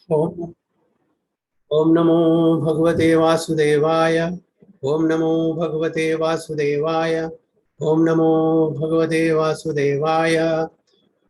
Om, Om Namo Bhagavate Vasudevaya. Om Namo Bhagavate Vasudevaya. Om Namo Bhagavate Vasudevaya.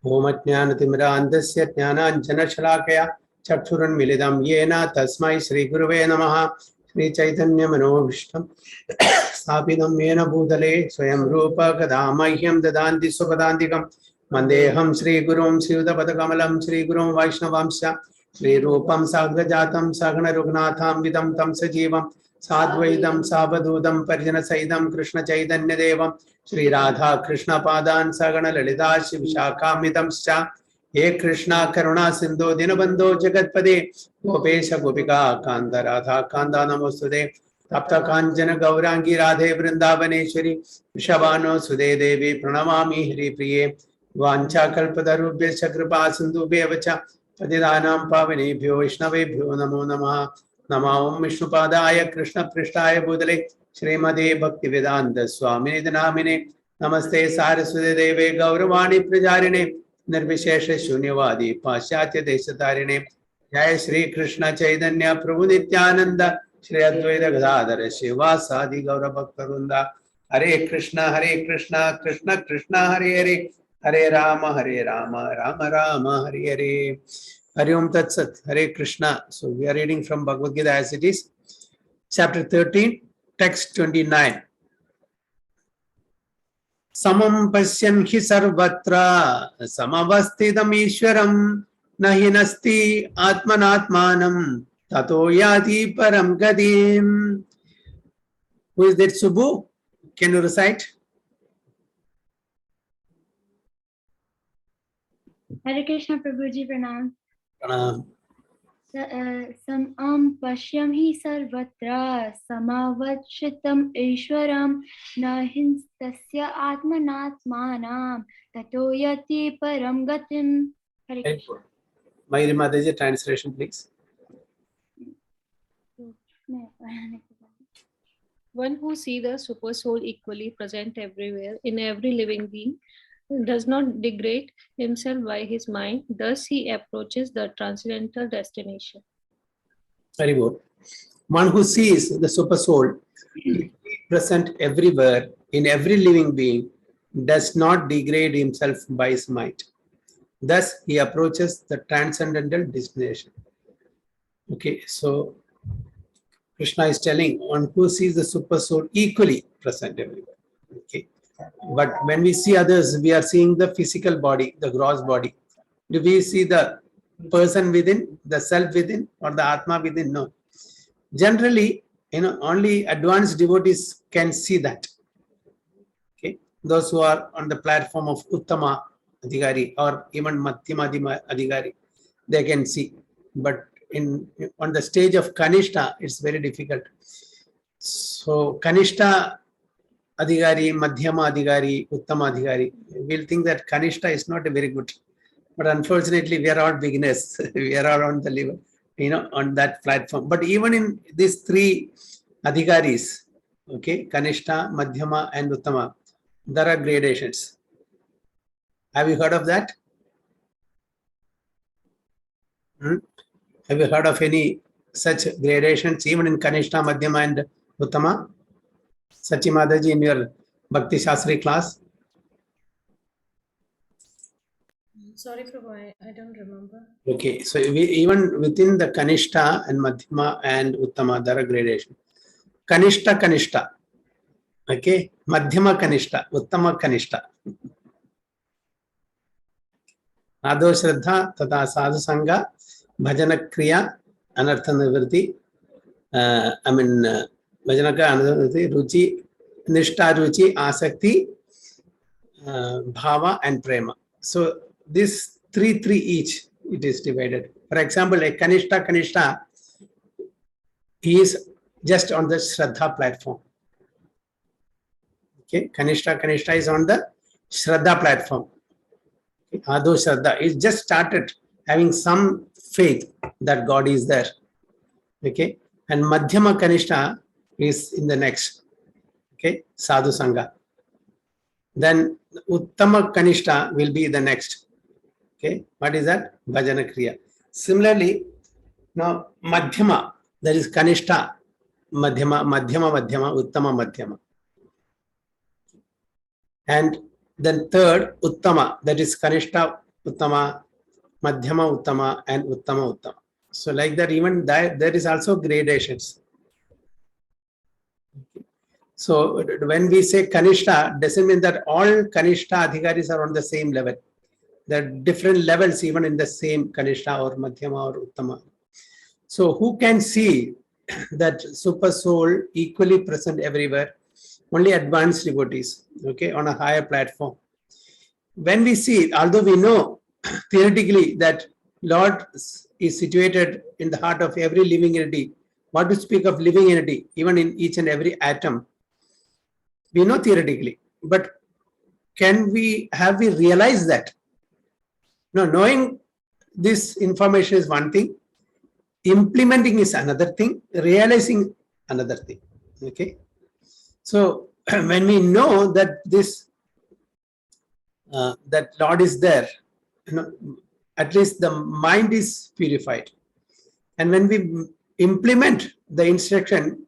Om Ajnanatimrandasya Jnananjanashalakaya Chakshuranmilidam Yena Tasmai Shri Guruve Namaha Shri Chaitanya Manovishtam Stapidam Yena Bhutale Swayam Rupa Kadamahyam Dadanti Supadantikam Mandeham Shri Gurum Sridhapadakamalam Shri Gurum Vaishnavamsya Shri Rupam Sagrajatam Sagana Rugnatham Vidam Tam Sajivam Sadvaidam Sabadudam Parjana Saidam Krishna Chaitanya Devam Shri Radha Krishna Padan Sagana Lalita Shiv Shakamitam Scha He Krishna Karuna Sindhu Dinabandho Jagatpade Gopesha Gopika Kanda Radha Kanda Namostude Tapta Kanjana Gaurangi Radhe Vrindavaneshwari Vishabano Sude Devi Pranamami Hri Priye Vancha Kalpatarubhya Kripa Sindhu Bevacha Patidanam Pavanebhyo Vaishnavebhyo Namo Namaha Nama Om Vishnupadaya Krishna Prishtaya Bhutale Srimade Bhaktivedanta Swami Namine Namaste Saraswati Deve Gauravani Prajarine Nirvishesha Shunyavadi Paschatya Deshatarine Jai Shri Krishna Chaitanya Prabhu Nityananda Shri Advaita Gadadhara Shiva Sadi Gaura Bhaktarunda Hare Krishna Krishna Krishna Hare Hare Hare Rama Rama Rama Hare Hare Hari Om Tat Sat Hare Krishna. So we are reading from Bhagavad Gita as it is, chapter 13, text 29. Samam pasyan hi sarvatra samavastidam ishwaram nahi nasti atmanatmanam tato yati param gadim. Who is that, Subbu? Can you recite? Hare Krishna Prabhuji, pranam. Pranam. Samam pashyam hi sarvatra samavachritam ishwaram nahinstasya atmanatmanam tato yati param gatim. Hare Krishna. Mayuri Mataji, translation please. One who sees the super soul equally present everywhere in every living being does not degrade himself by his mind. Thus he approaches the transcendental destination. Very good. One who sees the super soul present everywhere in every living being does not degrade himself by his mind. Thus he approaches the transcendental destination. Okay, so Krishna is telling one who sees the super soul equally present everywhere. Okay. But when we see others, we are seeing the physical body, the gross body. Do we see the person within, the self within, or the Atma within? No. Generally, only advanced devotees can see that. Okay. Those who are on the platform of Uttama Adhikari or even Madhyama Adhikari, they can see. But on the stage of Kanishta, it's very difficult. So Kanishta Adhikari, Madhyama Adhikari, Uttama Adhikari, we'll think that Kanishta is not a very good. But unfortunately, we are all beginners. We are all on the level, on that platform. But even in these three Adhikaris, okay, Kanishta, Madhyama, and Uttama, there are gradations. Have you heard of that? Have you heard of any such gradations, even in Kanishta, Madhyama, and Uttama? Sachi Mataji, in your Bhakti Shastri class? Sorry, Prabhu, I don't remember. Okay, so even within the Kanishta and Madhyama and Uttama, there are gradations. Kanishta, okay, Madhyama Kanishta, Uttama Kanishta. Ado Shraddha, Tata Sadhu Sangha, Bhajana Kriya, Anartha Nivritti, Bhajana Kriya, Anartha Nivritti, Ruchi, Nishta Ruchi, Asakti, Bhava, and Prema. So this three each, it is divided. For example, a Kanishta, he is just on the Shraddha platform. Okay, Kanishta is on the Shraddha platform. Ado Shraddha is just started having some faith that God is there. Okay, and Madhyama Kanishta is in the next. Okay, Sadhu Sangha. Then Uttama Kanishta will be the next. Okay, what is that? Bhajana Kriya. Similarly, Now, Madhyama, that is Kanishta, Madhyama, Madhyama, Madhyama, Uttama, Madhyama. And then third, Uttama, that is Kanishta, Uttama, Madhyama, Uttama, and Uttama, Uttama. So like that, even that, there is also gradations. So when we say Kanishta, doesn't mean that all Kanishta Adhikaris are on the same level. There are different levels even in the same Kanishta or Madhyama or Uttama. So who can see that super soul equally present everywhere? Only advanced devotees, okay, on a higher platform. When we see, although we know theoretically that Lord is situated in the heart of every living entity, what to speak of living entity, even in each and every atom, we know theoretically, but have we realized that? No, knowing this information is one thing, implementing is another thing, realizing another thing. Okay, so when we know that this that Lord is there, at least the mind is purified, and when we implement the instruction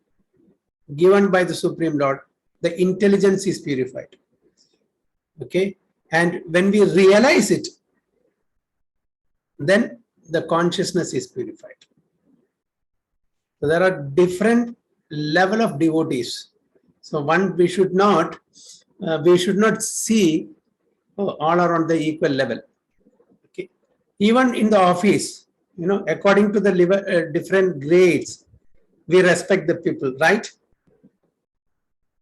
given by the Supreme Lord, the intelligence is purified. Okay, and when we realize it, then the consciousness is purified. So there are different level of devotees. So one, we should not see all are on the equal level. Okay, even in the office, according to the different grades, we respect the people, right?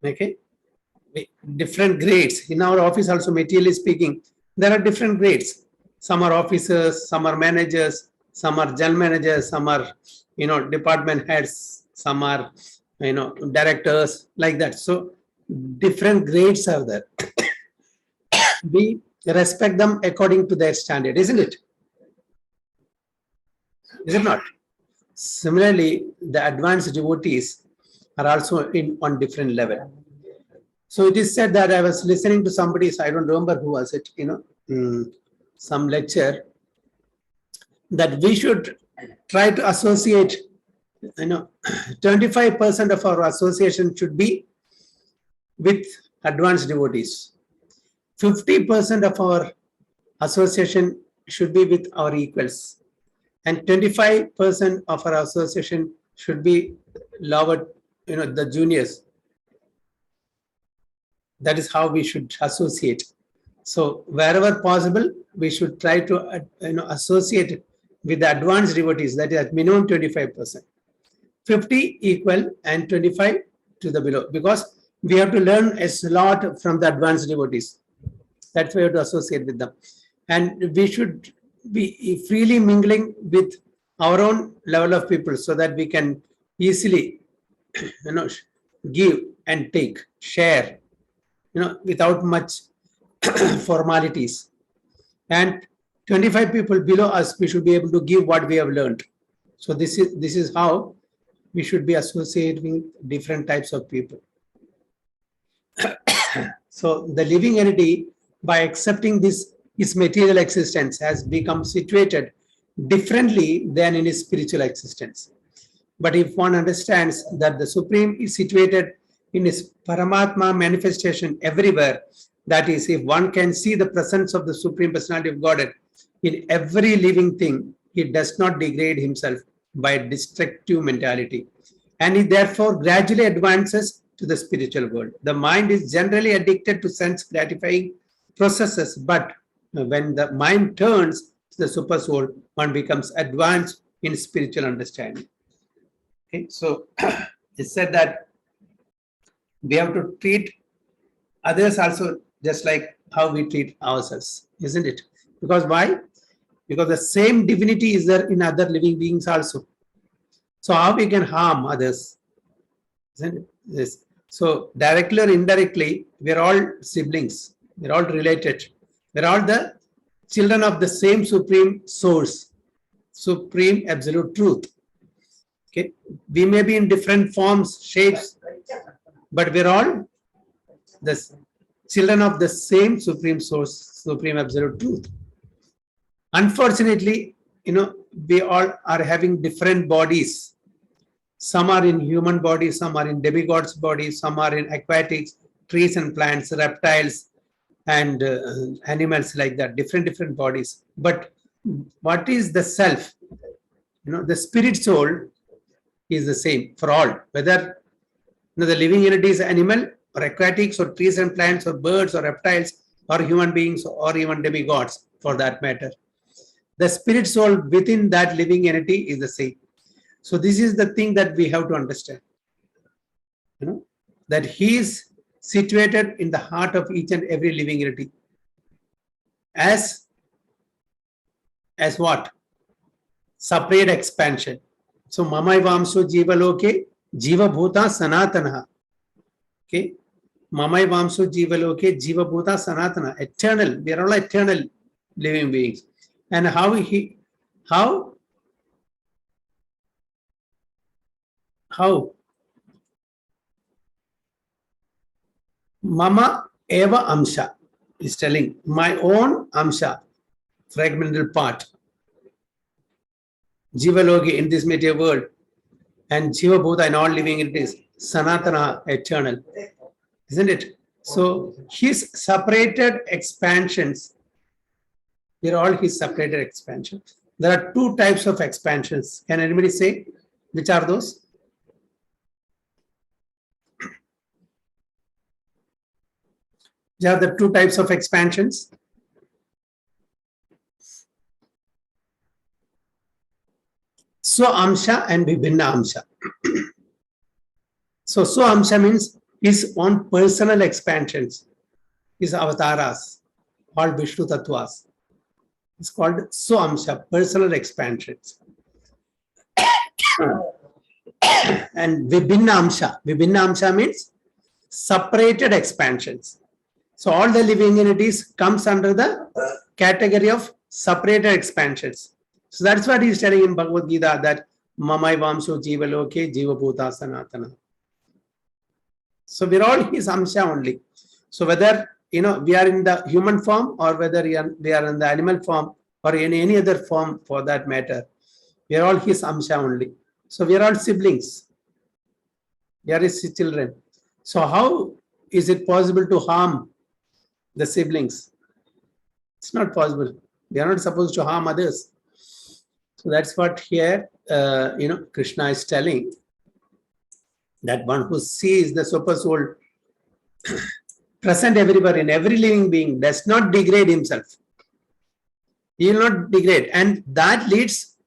Okay, different grades in our office also. Materially speaking, there are different grades. Some are officers, some are managers, some are general managers, some are department heads, some are directors, like that. So different grades are there. We respect them according to their standard, isn't it? Is it not? Similarly, the advanced devotees are also on different level. So it is said that I was listening to somebody, I don't remember who was it, some lecture, that we should try to associate, 25% of our association should be with advanced devotees. 50% of our association should be with our equals. And 25% of our association should be lower, the juniors. That is how we should associate. So wherever possible, we should try to associate with the advanced devotees. That is at minimum 25%. 50 equal and 25 to the below, because we have to learn a lot from the advanced devotees. That's why we have to associate with them. And we should be freely mingling with our own level of people so that we can easily give and take, share, without much formalities. And 25 people below us, we should be able to give what we have learned. So this is how we should be associating different types of people. So the living entity, by accepting this, its material existence has become situated differently than in its spiritual existence. But if one understands that the Supreme is situated in his Paramatma manifestation everywhere, that is, if one can see the presence of the Supreme Personality of Godhead in every living thing, he does not degrade himself by destructive mentality. And he therefore gradually advances to the spiritual world. The mind is generally addicted to sense gratifying processes, but when the mind turns to the super soul, one becomes advanced in spiritual understanding. Okay, so it's said that we have to treat others also just like how we treat ourselves, isn't it? Because why? Because the same divinity is there in other living beings also. So how we can harm others? Isn't it? Yes. So directly or indirectly, we're all siblings. We're all related. We're all the children of the same supreme source, supreme absolute truth. Okay, we may be in different forms, shapes, but we're all the children of the same supreme source, supreme absolute truth. Unfortunately, we all are having different bodies. Some are in human bodies, some are in demigods bodies, some are in aquatics, trees and plants, reptiles and animals, like that, different bodies. But what is the self? The spirit soul is the same for all, whether the living entity is animal or aquatics or trees and plants or birds or reptiles or human beings or even demigods for that matter. The spirit soul within that living entity is the same. So this is the thing that we have to understand, that he is situated in the heart of each and every living entity. As what? Separate expansion. So mamai vamso jiva loke jiva bhuta sanatana. Okay. Mamai vamso jiva loke jiva bhuta sanatana. Eternal. We are all eternal living beings. And how Mama eva amsha is telling, my own amsha, fragmental part. Jiva loge in this material world, and jiva bhuta in all living entities, sanatana, eternal. Isn't it? So his separated expansions, they are all his separated expansions. There are two types of expansions. Can anybody say which are those? There are the two types of expansions. Swa-amsha and Vibhinna amsha. So Swa-amsha means his own personal expansions, his avataras, all Vishnu Tattvas. It's called Swa-amsha, personal expansions. And Vibhinna amsha means separated expansions. So all the living entities comes under the category of separated expansions. So that's what he's telling in Bhagavad Gita, that mamai vamso jiva loke jiva bhuta sanatana. So we're all his amsha only. So whether we are in the human form or whether we are in the animal form or in any other form for that matter, we are all his amsha only. So we are all siblings. We are his children. So how is it possible to harm the siblings? It's not possible. We are not supposed to harm others. So that's what here, Krishna is telling, that one who sees the super soul present everywhere in every living being does not degrade himself. He will not degrade, and that leads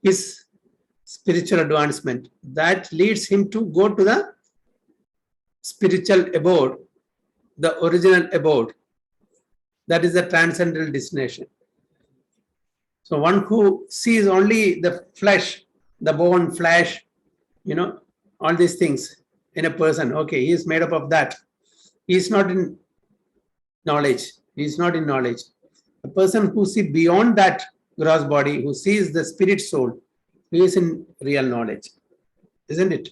his spiritual advancement. That leads him to go to the spiritual abode, the original abode. That is the transcendental destination. So one who sees only the flesh, the bone, flesh, all these things in a person, okay, he is made up of that. He is not in knowledge. He is not in knowledge. A person who sees beyond that gross body, who sees the spirit soul, he is in real knowledge. Isn't it?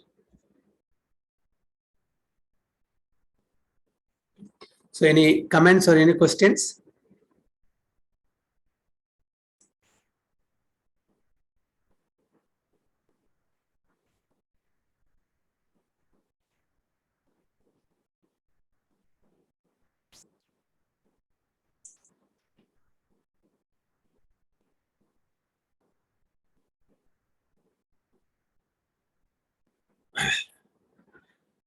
So any comments or any questions?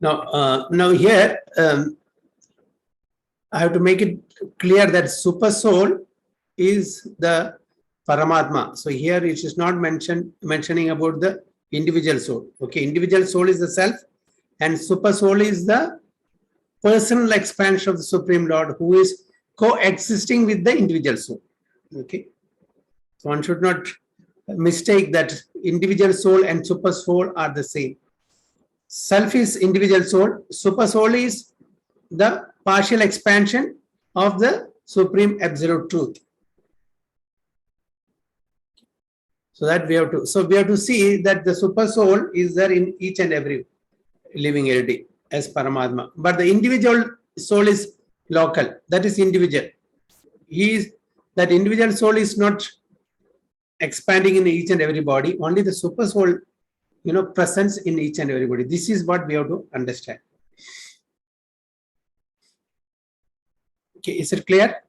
Now here, I have to make it clear that super soul is the Paramatma. So here it is not mentioning about the individual soul. Okay, individual soul is the self, and super soul is the personal expansion of the Supreme Lord, who is coexisting with the individual soul. Okay, so one should not mistake that individual soul and super soul are the same. Self is individual soul, super soul is the partial expansion of the supreme absolute truth. So that we have to see that the super soul is there in each and every living entity as Paramatma. But the individual soul is local, that is individual. That individual soul is not expanding in each and every body. Only the super soul, presence in each and everybody. This is what we have to understand. Okay, is it clear?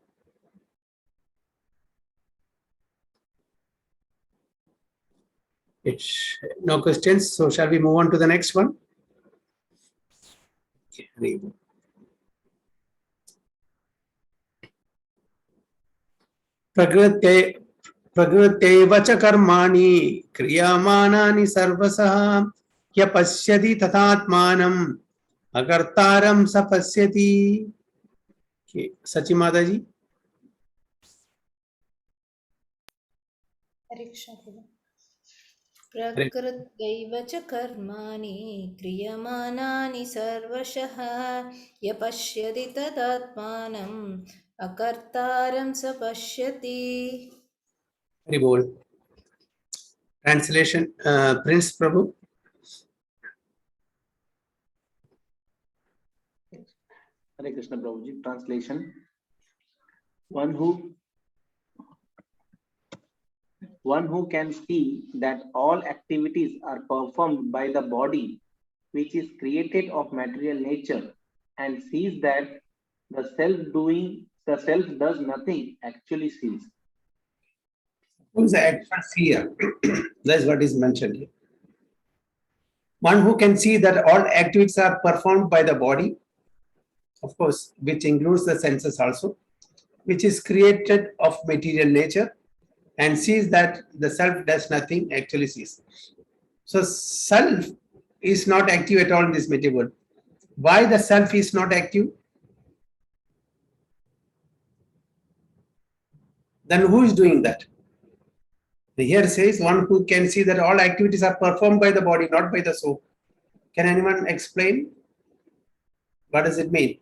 It's no questions. So shall we move on to the next one? Okay. प्रकृत्यैव च कर्माणि क्रियमाणानि सर्वशः य पश्यति तथात्मानम् अकर्तारं स पश्यति. सची माता जी. प्रकृत्यैव च कर्माणि क्रियमाणानि सर्वशः य पश्यति तदात्मानम् अकर्तारं स पश्यति. Very bold. Translation, Prince Prabhu. Hare Krishna Prabhuji. Translation: one who can see that all activities are performed by the body, which is created of material nature, and sees that the self does nothing, actually sees. Who is the actual seer? That's what is mentioned here. One who can see that all activities are performed by the body, of course, which includes the senses also, which is created of material nature, and sees that the self does nothing, actually sees. So self is not active at all in this material world. Why the self is not active? Then who is doing that? Here says one who can see that all activities are performed by the body, not by the soul. Can anyone explain? What does it mean?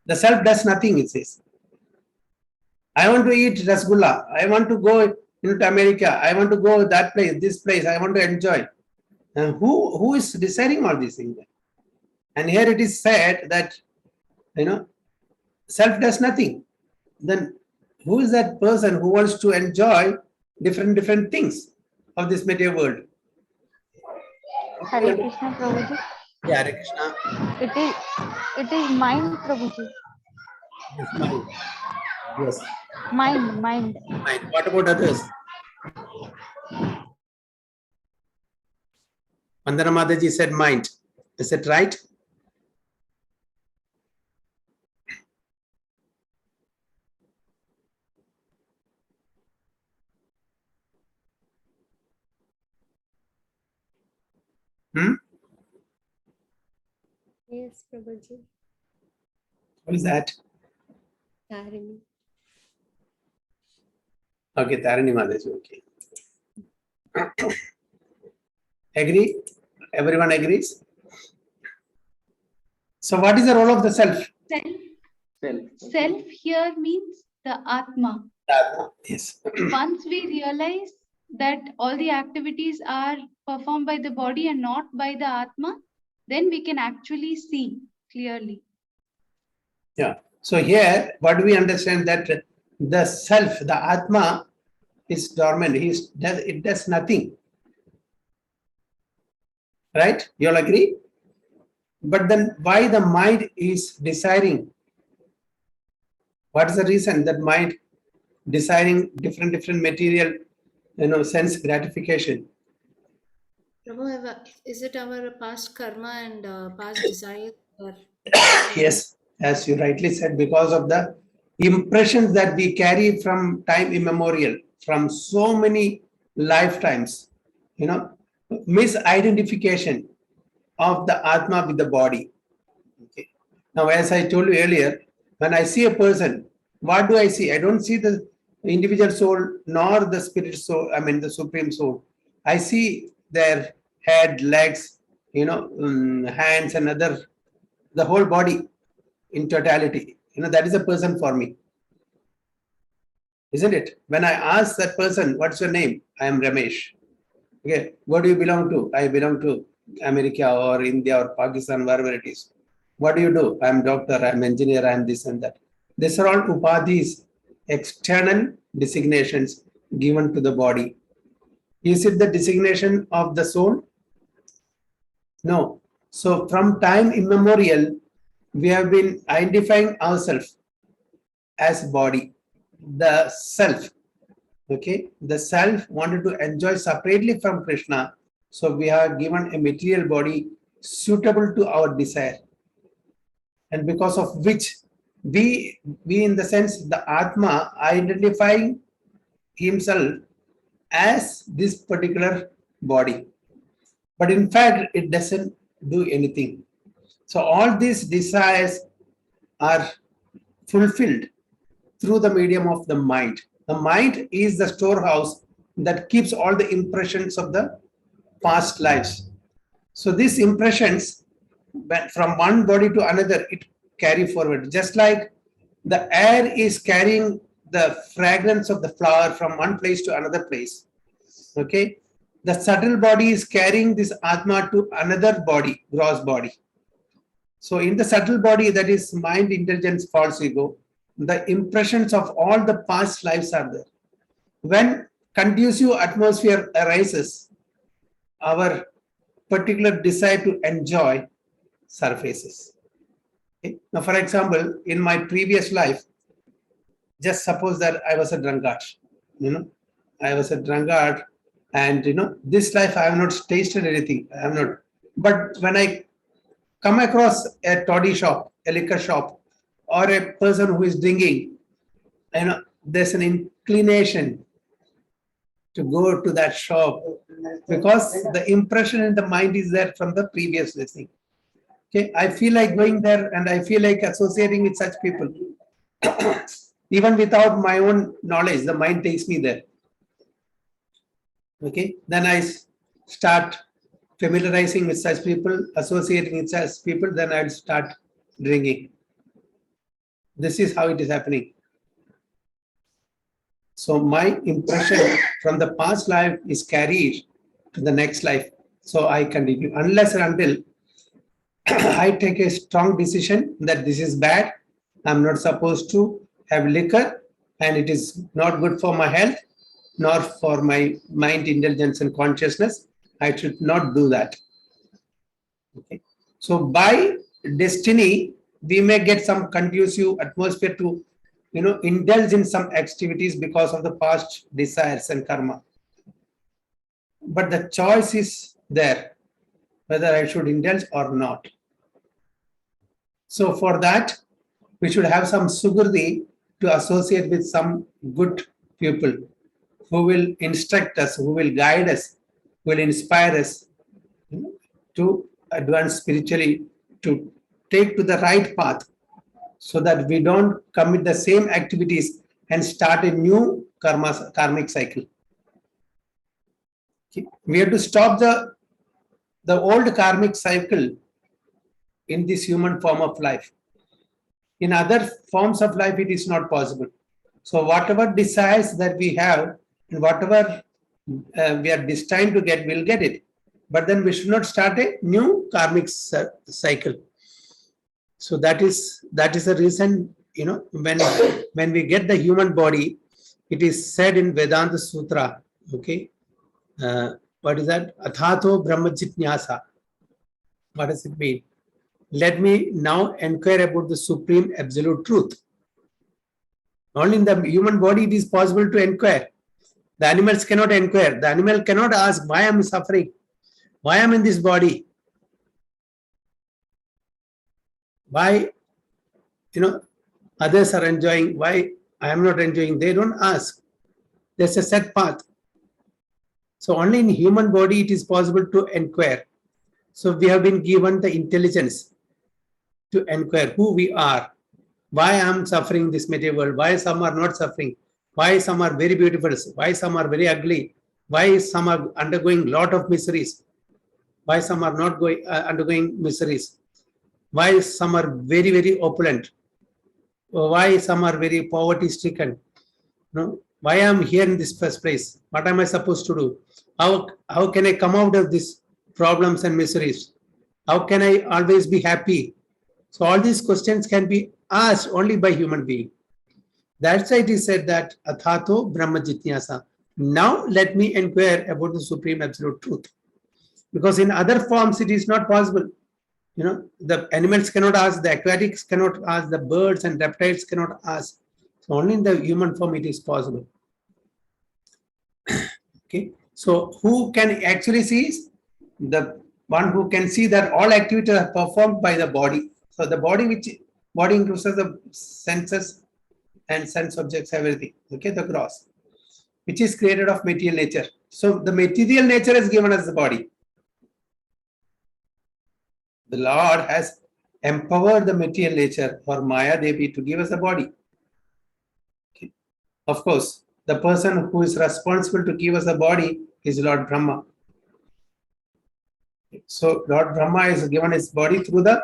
The self does nothing, it says. I want to eat rasgulla. I want to go into America. I want to go that place, this place. I want to enjoy. And who is deciding all these things? And here it is said that, self does nothing. Then who is that person who wants to enjoy different things of this material world? Hare Krishna, Prabhuji. Yeah, Hare Krishna. It is mind, Prabhuji. It's mind. Yes. Mind. Mind. What about others? Vandana Mataji said mind. Is it right? Yes, Prabhuji. What is that? Tarini. Okay, Tarini Mataji. Okay. Agree? Everyone agrees? So what is the role of the self? Self here means the Atma. Yes. Once we realize that all the activities are performed by the body and not by the Atma, then we can actually see clearly. Yeah. So here, what do we understand? That the self, the Atma, is dormant. It does nothing. Right? You all agree? But then why the mind is desiring? What is the reason that mind desiring different material, sense gratification? Prabhu, is it our past karma and past desires? Yes, as you rightly said, because of the impressions that we carry from time immemorial, from so many lifetimes, misidentification of the Atma with the body. Okay. Now, as I told you earlier, when I see a person, what do I see? I don't see the individual soul nor the spirit soul, the supreme soul. I see their head, legs, hands and the whole body in totality. That is a person for me. Isn't it? When I ask that person, what's your name? I am Ramesh. Okay. What do you belong to? I belong to America or India or Pakistan, wherever it is. What do you do? I am doctor, I am engineer, I am this and that. These are all upadhis external designations given to the body. Is it the designation of the soul? No. So from time immemorial, we have been identifying ourselves as body, the self. Okay, the self wanted to enjoy separately from Krishna, so we are given a material body suitable to our desire, and because of which we in the sense the Atma identifying himself as this particular body, but in fact it doesn't do anything. So all these desires are fulfilled through the medium of the mind. The mind is the storehouse that keeps all the impressions of the past lives. So these impressions from one body to another, it carry forward. Just like the air is carrying the fragrance of the flower from one place to another place. Okay, the subtle body is carrying this Atma to another body, gross body. So in the subtle body, that is mind, intelligence, false ego, the impressions of all the past lives are there. When conducive atmosphere arises, our particular desire to enjoy surfaces. Okay? Now, for example, in my previous life, just suppose that I was a drunkard. I was a drunkard, and this life I have not tasted anything. I have not. But when I come across a toddy shop, a liquor shop, or a person who is drinking, there's an inclination to go to that shop because the impression in the mind is there from the previous listening. Okay, I feel like going there and I feel like associating with such people. Even without my own knowledge, the mind takes me there. Okay, then I start familiarizing with such people, associating with such people, then I'll start drinking. This is how it is happening. So my impression from the past life is carried to the next life. So I continue unless and until I take a strong decision that this is bad. I'm not supposed to have liquor and it is not good for my health, nor for my mind, intelligence and consciousness. I should not do that. Okay. So by destiny, we may get some conducive atmosphere to indulge in some activities because of the past desires and karma. But the choice is there, whether I should indulge or not. So for that, we should have some sugriti to associate with some good people who will instruct us, who will guide us, who will inspire us to advance spiritually, to take to the right path, so that we don't commit the same activities and start a new karmic cycle. Okay. We have to stop the old karmic cycle in this human form of life. In other forms of life, it is not possible. So whatever desires that we have and whatever we are destined to get, we'll get it. But then we should not start a new karmic cycle. So that is the reason, when we get the human body, it is said in Vedanta Sutra, okay, what is that? Athato Brahma Jitnyasa. What does it mean? Let me now inquire about the supreme absolute truth. Only in the human body it is possible to inquire. The animals cannot inquire. The animal cannot ask, why am I suffering? Why am I in this body? Why, others are enjoying, why I am not enjoying? They don't ask. There's a set path. So only in human body it is possible to inquire. So we have been given the intelligence to inquire who we are, why I am suffering this material world, why some are not suffering, why some are very beautiful, why some are very ugly, why some are undergoing lot of miseries, why some are not undergoing miseries, why some are very, very opulent, why some are very poverty stricken. Why I am here in this first place? What am I supposed to do? How can I come out of these problems and miseries? How can I always be happy? So all these questions can be asked only by human being. That's why it is said that Athato Brahma Jityasa. Now let me inquire about the Supreme Absolute Truth. Because in other forms it is not possible. You know, the animals cannot ask, the aquatics cannot ask, the birds and reptiles cannot ask. So only in the human form it is possible. Okay. So who can actually see is the one who can see that all activities are performed by the body. So the body includes the senses and sense objects, everything. Okay, the gross, which is created of material nature. So the material nature is given as the body. The Lord has empowered the material nature for Maya Devi to give us a body. Okay. Of course, the person who is responsible to give us a body is Lord Brahma. So Lord Brahma is given his body through the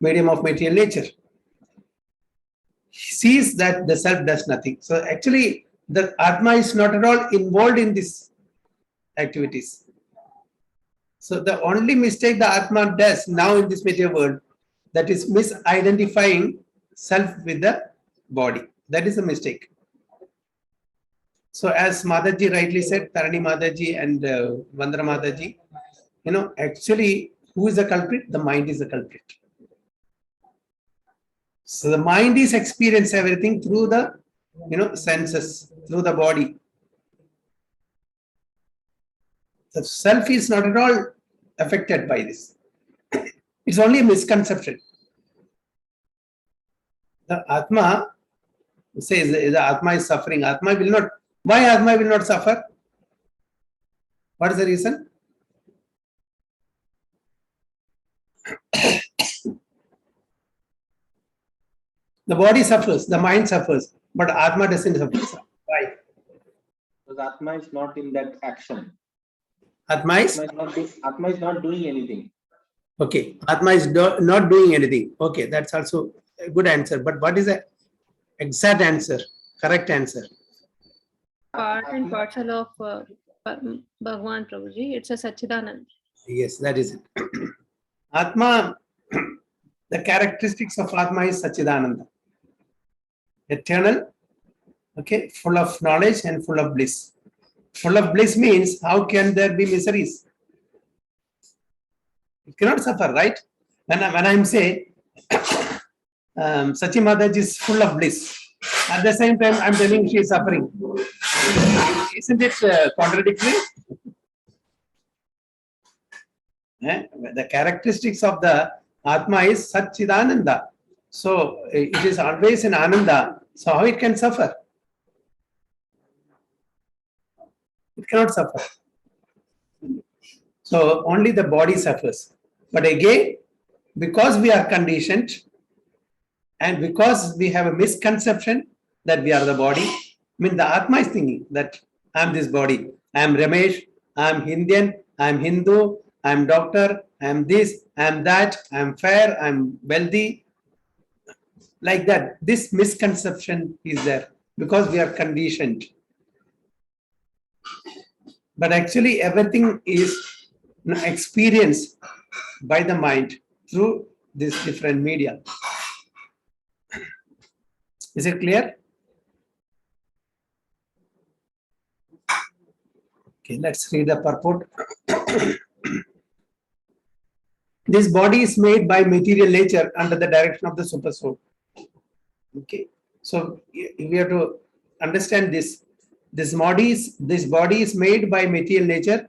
medium of material nature. He sees that the self does nothing. So actually, the Atma is not at all involved in these activities. So the only mistake the Atma does now in this material world, that is misidentifying self with the body. That is a mistake. So as Mataji rightly said, Tarani Mataji and Vandana Mataji, you know, actually who is the culprit? The mind is the culprit. So the mind is experience everything through the, you know, senses, through the body. The self is not at all affected by this. It's only a misconception. The Atma says the Atma is suffering. Atma will not. Why Atma will not suffer? What is the reason? The body suffers, the mind suffers, but Atma doesn't suffer. Why? Because Atma is not in that action. Atma is not doing anything. okay. Atma is not doing anything. Okay, that's also a good answer. But what is the exact answer? Correct answer? Part and parcel of Bhagwan Prabhuji. It's a Sachidanand. Yes, that is it. Atma, the characteristics of Atma is Sachidananda. Eternal, okay, full of knowledge and full of bliss. Full of bliss means how can there be miseries? It cannot suffer, right? When I'm saying Sachi Mataji is full of bliss, at the same time I'm telling she is suffering. Isn't it contradictory? The characteristics of the Atma is Satchidananda. So it is always in Ananda. So how it can suffer? It cannot suffer. So only the body suffers. But again, because we are conditioned and because we have a misconception that we are the body, I mean the Atma is thinking that I am this body. I am Ramesh, I am Indian, I am Hindu, I am doctor, I am this, I am that, I am fair, I am wealthy. Like that, this misconception is there because we are conditioned. But actually everything is experienced by the mind through this different media. Is it clear? Okay, let's read the purport. This body is made by material nature under the direction of the super soul. Okay, so we have to understand this. This body is made by material nature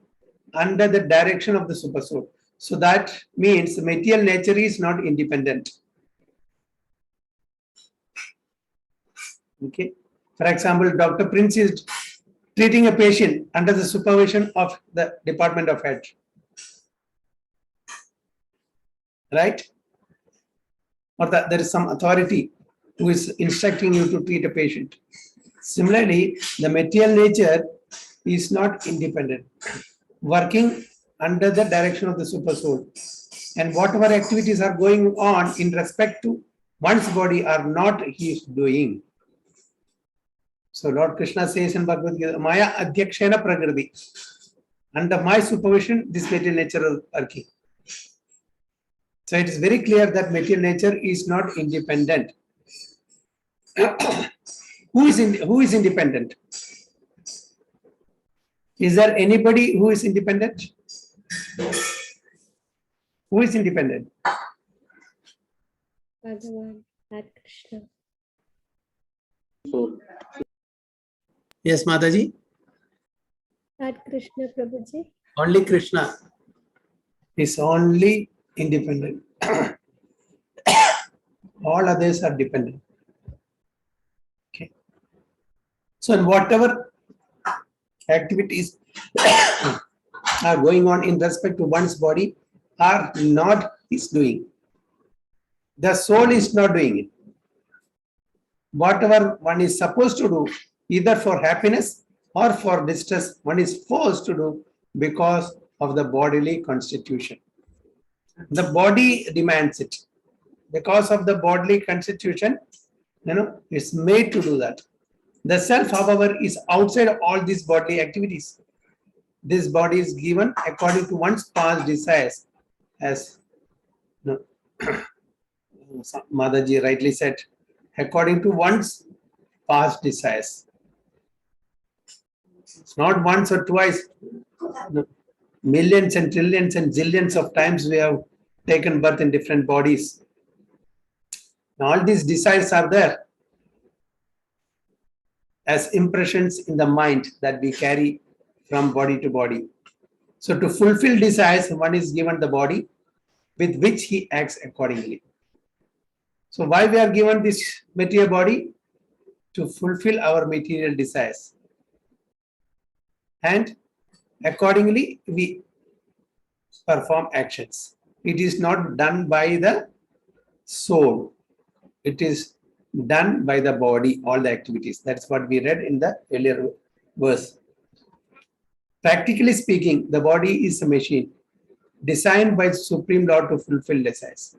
under the direction of the super soul. So that means material nature is not independent. Okay. For example, Dr. Prince is treating a patient under the supervision of the department of head. Right? Or there is some authority who is instructing you to treat a patient. Similarly, the material nature is not independent, working under the direction of the super soul. And whatever activities are going on in respect to one's body are not he is doing. So Lord Krishna says in Bhagavad Gita, Maya Adhyakshena Prakriti. Under my supervision, this material nature is working. So it is very clear that material nature is not independent. Who is independent? Is there anybody who is independent? Who is independent? Bhagavan, Hare Krishna. So, Yes, Mataji. Hare Krishna, Prabhuji. Only Krishna is only independent. All others are dependent. Okay. So whatever activities are going on in respect to one's body are not his doing. The soul is not doing it. Whatever one is supposed to do, either for happiness or for distress, one is forced to do because of the bodily constitution. The body demands it. Because of the bodily constitution, it's made to do that. The self, however, is outside all these bodily activities. This body is given according to one's past desires, as Madaji rightly said, according to one's past desires. It's not once or twice. Millions and trillions and zillions of times we have taken birth in different bodies. All these desires are there as impressions in the mind that we carry from body to body. So to fulfill desires, one is given the body with which he acts accordingly. So why we are given this material body? To fulfill our material desires. And accordingly, we perform actions. It is not done by the soul. It is done by the body, all the activities. That's what we read in the earlier verse. Practically speaking, the body is a machine designed by the Supreme Lord to fulfill desires.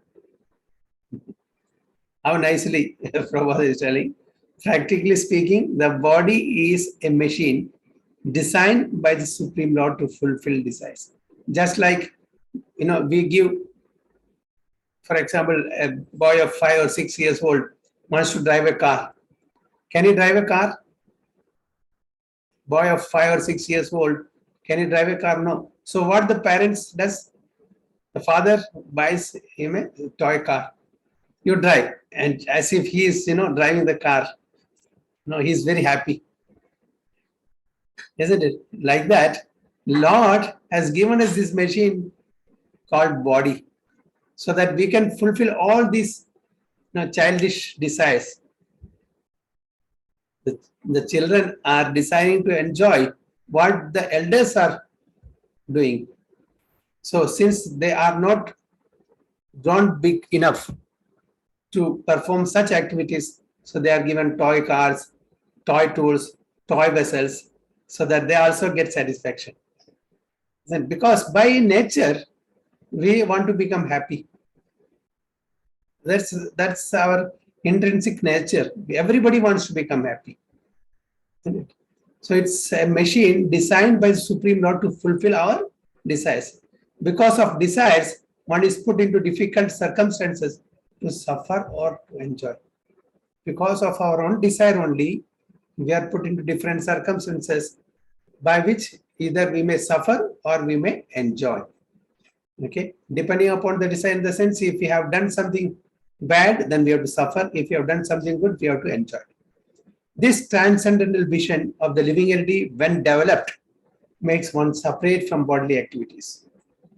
How nicely Prabhupada is telling. Practically speaking, the body is a machine designed by the Supreme Lord to fulfill desires. Just like, we give, for example, a boy of 5 or 6 years old wants to drive a car. Can he drive a car? Boy of 5 or 6 years old, can he drive a car? No. So what the parents does? The father buys him a toy car. You drive, and as if he is, driving the car. No, he's very happy. Isn't it? Like that, Lord has given us this machine called body so that we can fulfill all these childish desires. The children are desiring to enjoy what the elders are doing. So since they are not grown big enough to perform such activities, so they are given toy cars, toy tools, toy vessels, so that they also get satisfaction. Because by nature, we want to become happy. That's our intrinsic nature. Everybody wants to become happy. So it's a machine designed by the Supreme Lord to fulfill our desires. Because of desires, one is put into difficult circumstances to suffer or to enjoy. Because of our own desire only, we are put into different circumstances by which either we may suffer or we may enjoy. Okay, depending upon the desire, in the sense, if we have done something bad, then we have to suffer. If we have done something good, we have to enjoy. This transcendental vision of the living entity, when developed, makes one separate from bodily activities.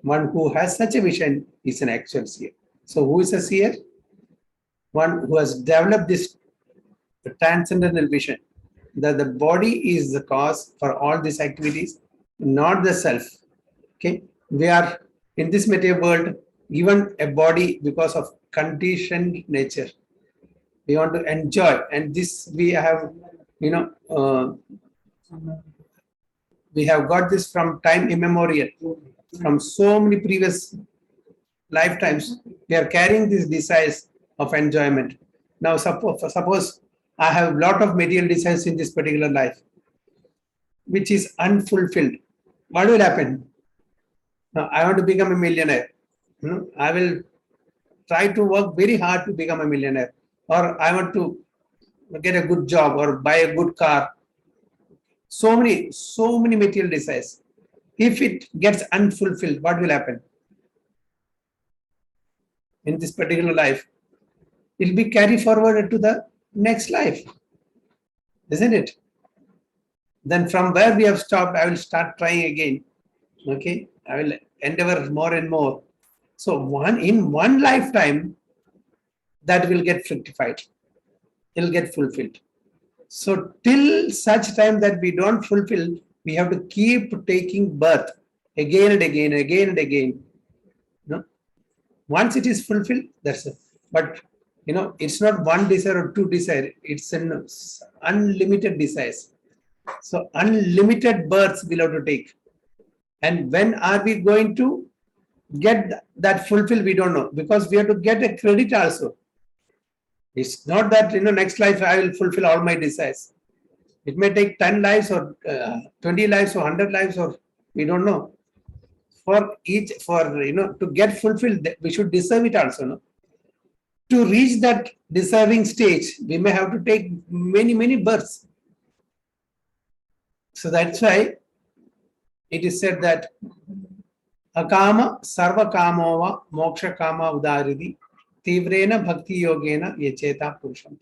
One who has such a vision is an actual seer. So who is a seer? One who has developed this transcendental vision, that the body is the cause for all these activities, not the self. Okay, we are in this material world given a body because of conditioned nature. We want to enjoy, and this we have, we have got this from time immemorial, from so many previous lifetimes. We are carrying these desires of enjoyment. Now, suppose I have a lot of material desires in this particular life, which is unfulfilled. What will happen? Now, I want to become a millionaire. I will try to work very hard to become a millionaire. Or I want to get a good job or buy a good car. So many material desires. If it gets unfulfilled, what will happen? In this particular life, it will be carried forward to the next life, isn't it? Then from where we have stopped, I will start trying again. Okay, I will endeavor more and more. So in one lifetime, that will get fructified. It will get fulfilled. So till such time that we don't fulfill, we have to keep taking birth again and again, again and again. No? Once it is fulfilled, that's it. But it's not one desire or two desire. It's an unlimited desires. So unlimited births we'll have to take. And when are we going to get that fulfilled? We don't know, because we have to get a credit also. It's not that next life I will fulfill all my desires. It may take 10 lives or 20 lives or 100 lives, or we don't know. For to get fulfilled, we should deserve it also. No? To reach that deserving stage, we may have to take many births. So that's why it is said that akama sarva kamova moksha kama udaridi tivrena bhakti yogena yacheta purusham.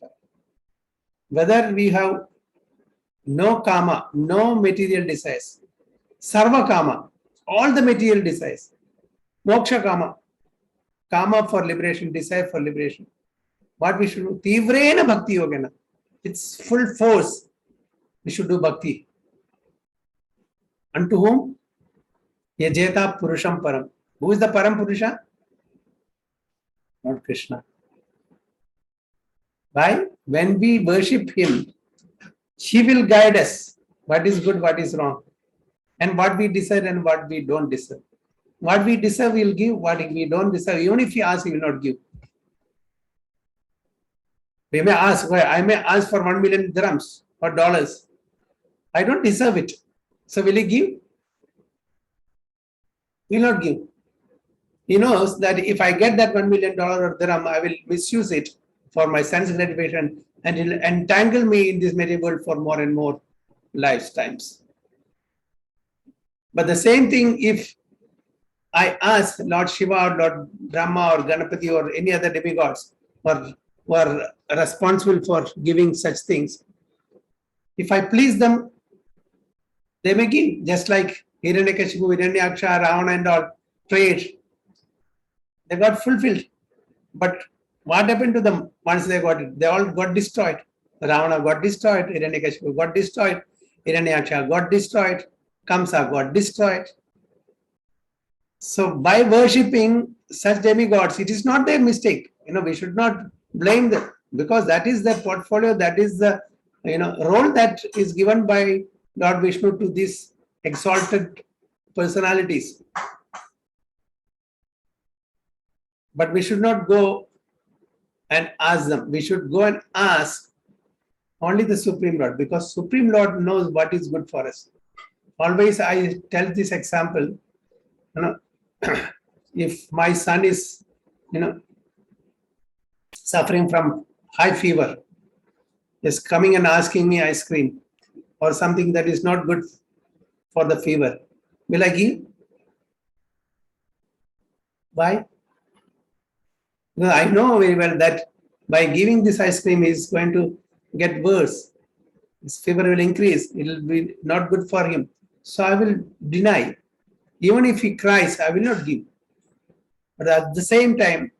Whether we have no kama, no material desires, sarva kama, all the material desires, moksha kama, kama for liberation, desire for liberation. What we should do? Tivrena bhakti yogena. It's full force. We should do bhakti. Unto whom? Yajeta Purusham Param. Who is the Param Purusha? Not Krishna. Why? When we worship him, he will guide us. What is good, what is wrong, and what we deserve and what we don't deserve. What we deserve, he will give. What we don't deserve, even if he asks, he will not give. We may ask, I may ask for 1 million dirhams or dollars. I don't deserve it. So will he give? He will not give. He knows that if I get that $1 million or dirham, I will misuse it for my sense gratification, and it will entangle me in this material world for more and more lifetimes. But the same thing, if I ask Lord Shiva or Lord Brahma or Ganapati or any other demigods who are responsible for giving such things, if I please them, they may give, just like Hiranyakashipu, Hiranyaksha, Ravana and all prayed. They got fulfilled. But what happened to them once they got it? They all got destroyed. Ravana got destroyed, Hiranyakashipu got destroyed, Hiranyaksha got destroyed, Kamsa got destroyed. So by worshipping such demigods, it is not their mistake. We should not blame them, because that is the portfolio, that is the role that is given by Lord Vishnu to these exalted personalities. But we should not go and ask them. We should go and ask only the Supreme Lord, because Supreme Lord knows what is good for us. Always I tell this example, if my son is, suffering from high fever, is coming and asking me ice cream or something that is not good for the fever, will I give? Why? Because I know very well that by giving this ice cream, he is going to get worse. His fever will increase. It will be not good for him. So I will deny. Even if he cries, I will not give. But at the same time,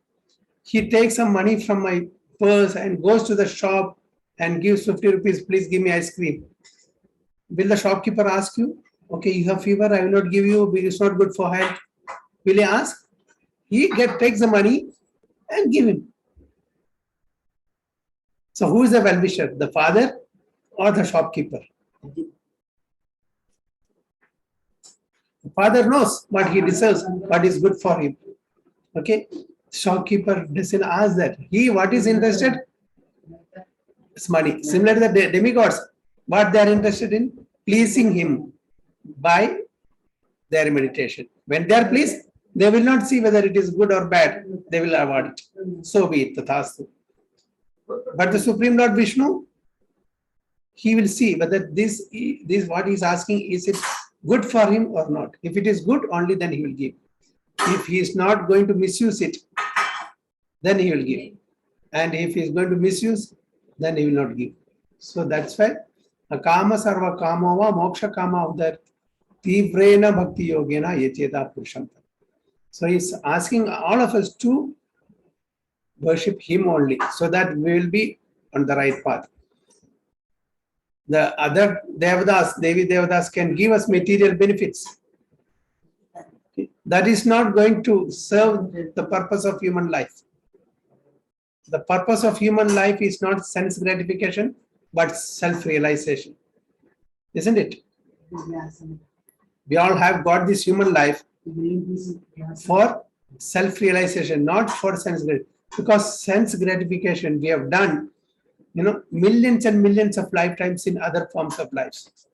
he takes some money from my purse and goes to the shop and gives 50 rupees, please give me ice cream. Will the shopkeeper ask you, okay, you have fever, I will not give you, it's not good for health? Will he ask? He takes the money and give him. So who is the well-wisher, the father or the shopkeeper? The father knows what he deserves, what is good for him. Okay, shopkeeper doesn't ask that. He, what is interested? It's money. Similar to the demigods, what they are interested in? Pleasing him by their meditation. When they are pleased, they will not see whether it is good or bad. They will avoid it. So be it, tathastu. But the Supreme Lord Vishnu, he will see whether this what he's asking, is it good for him or not. If it is good, only then he will give. If he is not going to misuse it, then he will give. And if he is going to misuse, then he will not give. So that's why kama sarva kamava moksha kama udar tivrena bhakti yogena yacheta purusham. So he's asking all of us to worship him only, so that we will be on the right path. The other devadas, Devi Devadas, can give us material benefits. That is not going to serve the purpose of human life. The purpose of human life is not sense gratification, but self-realization. Isn't it? We all have got this human life for self-realization, not for sense gratification. Because sense gratification we have done, millions and millions of lifetimes in other forms of lives.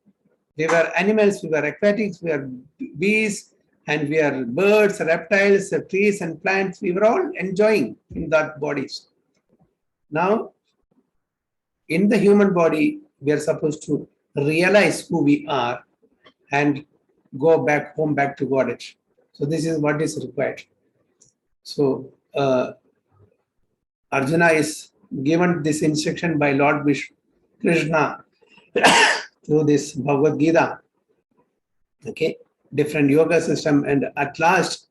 We were animals, we were aquatics, we were bees, and we are birds, reptiles, trees and plants. We were all enjoying in that bodies. Now, in the human body, we are supposed to realize who we are and go back home, back to Godhead. So this is what is required. So Arjuna is given this instruction by Lord Krishna through this Bhagavad Gita. Okay, different yoga system, and at last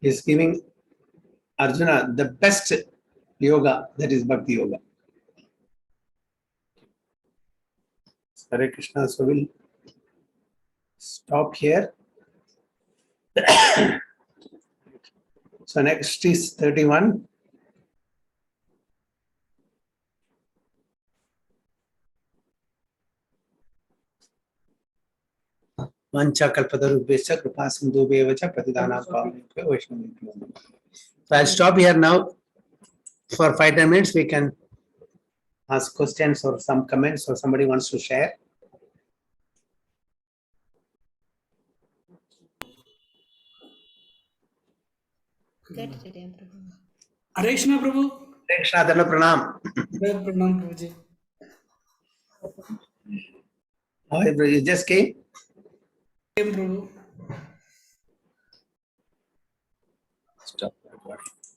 is giving Arjuna the best yoga, that is Bhakti Yoga. Hare Krishna. So we'll stop here. So next is 31. Mancha kalpatarubhesya kripa sindhubheva pratidhanam pavnebhyo vaishnavebhyo namaha. So I'll stop here now. For 5-10 minutes, we can ask questions or some comments, or somebody wants to share. Get it, Prabhu. Hare Krishna, Prabhu. Hare Krishna, Dhanna Pranam. Hare Pranam, Prabhuji. How are you? You just came? Prabhu.